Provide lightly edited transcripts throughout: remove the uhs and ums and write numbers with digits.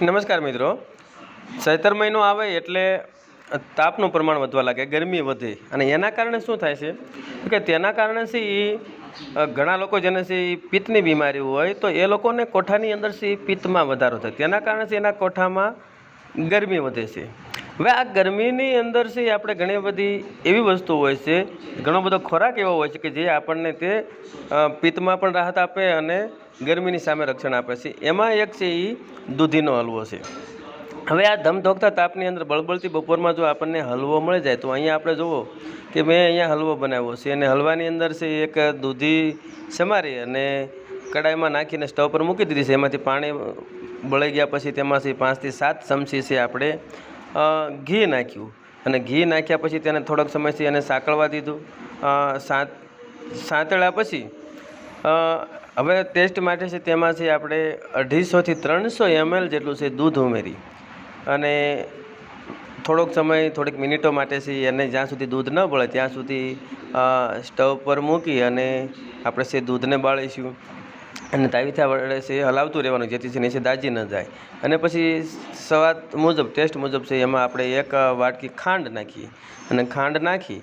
નમસ્કાર મિત્રો, ચૈતર મહિનો આવે એટલે તાપનું પ્રમાણ વધવા લાગે, ગરમી વધે અને એના કારણે શું થાય છે કે તેના કારણે છે એ ઘણા લોકો જેને છે એ પિત્તની બીમારી હોય તો એ લોકોને કોઠાની અંદર છે પિત્તમાં વધારો થાય, તેના કારણે છે એના કોઠામાં ગરમી વધે છે। હવે આ ગરમીની અંદર છે આપણે ઘણી બધી એવી વસ્તુ હોય છે, ઘણો બધો ખોરાક એવો હોય છે કે જે આપણને તે પિત્તમાં પણ રાહત આપે અને ગરમીની સામે રક્ષણ આપે છે। એમાં એક છે એ દૂધીનો હલવો છે। હવે આ ધમધોકતા તાપની અંદર બળબળતી બપોરમાં જો આપણને હલવો મળી જાય તો અહીંયા આપણે જુઓ કે મેં અહીંયા હલવો બનાવ્યો છે અને હલવાની અંદર છે એક દૂધી સમારી અને કડાઈમાં નાખીને સ્ટવ પર મૂકી દીધી છે। એમાંથી પાણી બળી ગયા પછી તેમાંથી 5 થી 7 ચમચી છે આપણે ઘી નાખ્યું અને ઘી નાખ્યા પછી તેને થોડોક સમયથી એને સાંકળવા દીધું। સાંતળ્યા પછી હવે ટેસ્ટ માટે છે તેમાં છે આપણે 250 થી 300 ml જેટલું છે દૂધ ઉમેરી અને થોડોક સમય થોડીક મિનિટો માટે છે એને જ્યાં સુધી દૂધ ન બળે ત્યાં સુધી સ્ટવ પર મૂકી અને આપણે છે દૂધને બાળીશું અને તાવીથા વડે છે હલાવતું રહેવાનું જેથી છે નીચે દાજી ન જાય। અને પછી સ્વાદ મુજબ ટેસ્ટ મુજબ છે એમાં આપણે 1 વાટકી ખાંડ નાખીએ અને ખાંડ નાખી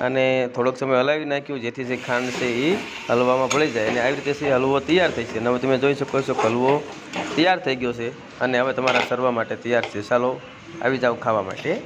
અને થોડોક સમય હલાવી નાખ્યું જેથી છે ખાંડ છે એ હલવામાં ભળી જાય અને આવી રીતે છે હલવો તૈયાર થઈ છે। અને હવે તમે જોઈ શકો છો કે હલવો તૈયાર થઈ ગયો છે અને હવે તમારા સર્વ માટે તૈયાર છે। ચાલો આવી જાઓ ખાવા માટે।